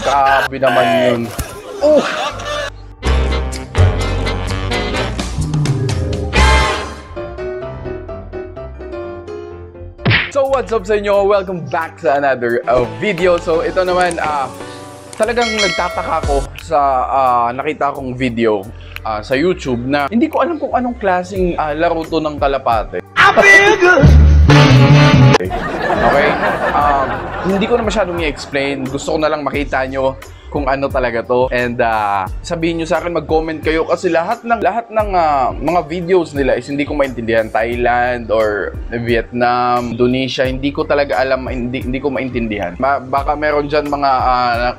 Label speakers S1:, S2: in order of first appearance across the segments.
S1: Grabe naman yun. Oh! So what's up sa inyo? Welcome back sa another video. So ito naman, talagang nagtataka ko sa nakita kong video sa YouTube na hindi ko alam kung anong klaseng laro to ng kalapate. Okay? Hindi ko na masyadong i-explain. Gusto ko na lang makita nyo kung ano talaga to. And sabihin nyo sa akin, mag-comment kayo kasi lahat ng mga videos nila is hindi ko maintindihan. Thailand or Vietnam, Indonesia, hindi ko talaga alam, hindi ko maintindihan. Baka meron dyan mga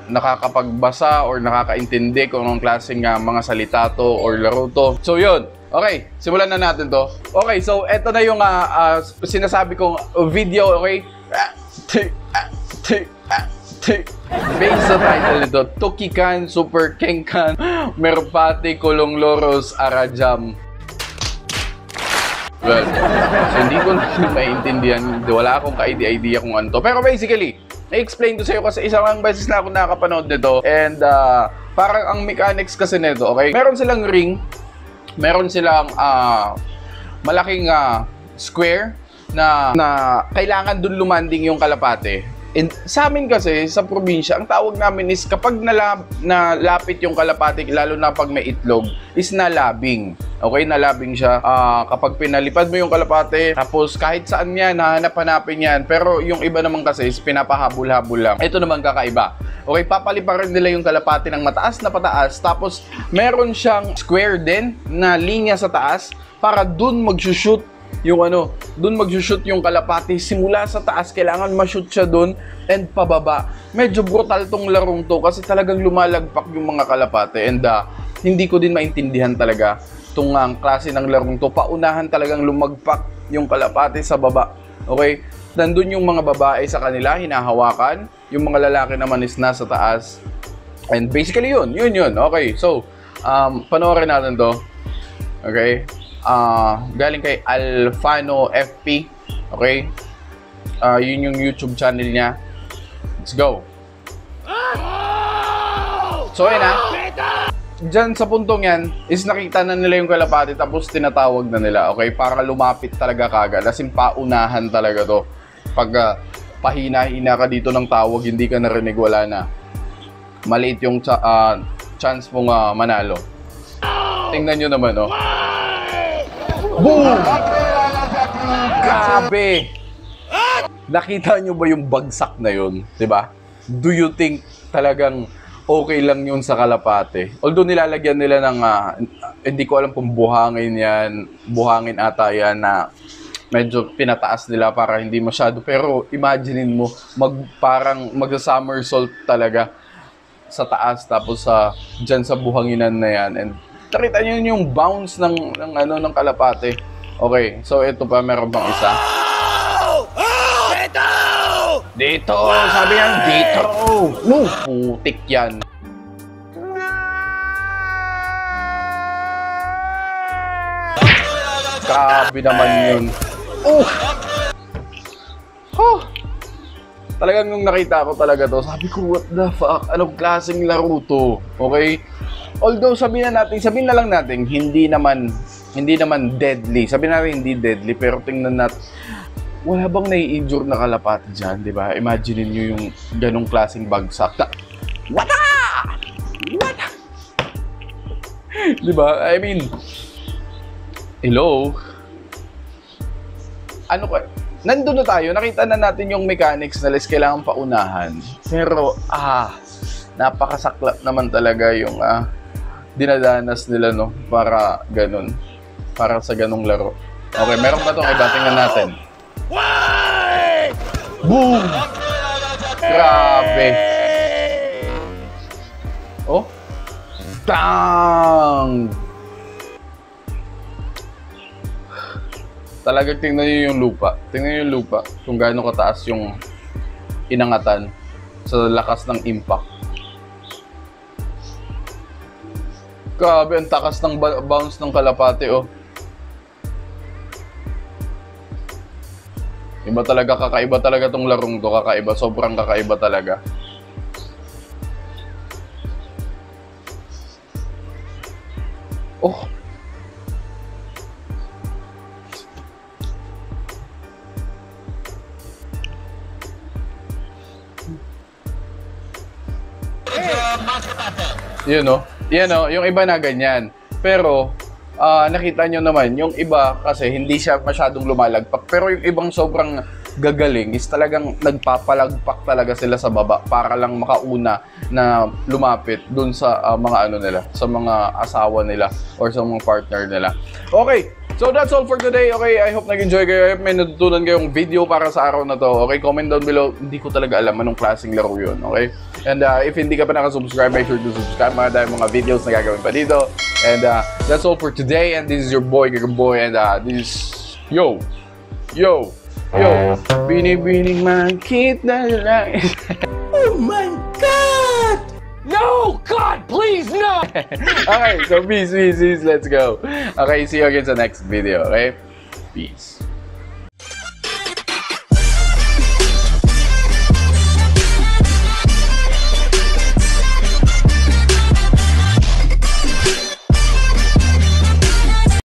S1: nakakapagbasa or nakakaintindi kung anong klaseng mga salita to or laro to. So yun. Okay, simulan na natin to. Okay, so eto na yung sinasabi kong video, okay? Based sa title nito, Tokikan Super Kenkan Merpati Kulong Loros Arajam. Well, so hindi ko na maintindihan. Wala akong ka-idea kung ano to. Pero basically, i-explain ko sa iyo kasi isang beses na ako nakapanood nito. And parang ang mechanics kasi nito, okay? Meron silang ring. Meron silang malaking square na kailangan dun lumanding yung kalapate. And sa amin kasi, sa probinsya, ang tawag namin is kapag nalapit yung kalapate, lalo na pag may itlog, is nalabing. Okay, nalabing siya. Kapag pinalipad mo yung kalapate, tapos kahit saan yan, hahanap-hanapin yan. Pero yung iba naman kasi is pinapahabol-habol lang. Ito naman kakaiba. Okay, papaliparin nila yung kalapate ng mataas na pataas, tapos meron siyang square din na linya sa taas para dun mag-shoot yung kalapate simula sa taas. Kailangan ma-shoot siya dun and pababa. Medyo brutal tong larong to kasi talagang lumalagpak yung mga kalapate and hindi ko din maintindihan talaga itong klase ng larong to. Paunahan talagang lumagpak yung kalapate sa baba. Okay? Nandun yung mga babae sa kanila, hinahawakan. Yung mga lalaki naman is nasa taas. And basically yun. Okay, so, panoorin natin to. Okay? Galing kay Alfano FP. Okay? Yun yung YouTube channel niya. Let's go. So, ayun Diyan sa puntong yan, is nakita na nila yung kalapate tapos tinatawag na nila. Okay? Para lumapit talaga kagad. As in, paunahan talaga to. Pag pahina-hina ka dito ng tawag, hindi ka narinig, wala na. Maliit yung chance mong manalo. Tingnan nyo naman, oh. Boom! Grabe! Nakita nyo ba yung bagsak na yun? Diba? Do you think talagang okay lang yun sa kalapate? Although nilalagyan nila ng, hindi ko alam kung buhangin yan, buhangin ata yan na medyo pinataas nila para hindi masyado. Pero imaginein mo, parang magsa-somersault talaga sa taas tapos dyan sa buhanginan na yan. And nakita nyo yung bounce ng kalapate. Okay, so ito pa, meron pang isa. Dito! Sabi yan, dito! Putik yan. Grabe naman yun. Talagang nung nakita ko talaga to, sabi ko, what the fuck? Anong klaseng laro to? Okay? Although sabihin na lang natin, hindi naman deadly. Sabihin natin hindi deadly, pero tingnan natin, wala bang nai-injure na kalapate dyan, di ba? Imagine niyo yung ganong klaseng bagsak. Wala! Di ba? I mean, hello? Ano ka? Nandun na tayo, nakita na natin yung mechanics na kailangan paunahan. Pero, napakasaklap naman talaga yung dinadanas nila, no? Para ganun. Para sa ganung laro. Okay, meron ba itong iba? Tingnan natin. Boom! Grabe! Oh? Bang! Talagang tingnan nyo yung lupa. Tingnan nyo yung lupa kung gaano kataas yung inangatan sa lakas ng impact. Grabe, ang takas ng bounce ng kalapate, oh. Kakaiba talaga tong larong to, kakaiba, sobrang kakaiba talaga. Oh. Yun no? Yan no, yung iba na ganyan. Pero, nakita nyo naman, yung iba kasi hindi siya masyadong lumalagpak. Pero yung ibang sobrang gagaling is talagang nagpapalagpak talaga sila sa baba para lang makauna na lumapit dun sa mga ano nila, sa mga asawa nila or sa mga partner nila. Okay, so that's all for today. Okay, I hope nag-enjoy kayo. May natutunan kayong video para sa araw na to. Okay, comment down below. Hindi ko talaga alam anong klaseng laro yun. Okay? And if hindi ka pa nakasubscribe, make sure to subscribe. Dahil mga videos na gagawin pa dito. And that's all for today. And this is your boy, Gagaboy. And this is... Yo! Binibining makit na lang.
S2: Oh my God! No! God, please, no!
S1: Okay, so peace. Let's go. Okay, see you again sa next video. Okay? Peace.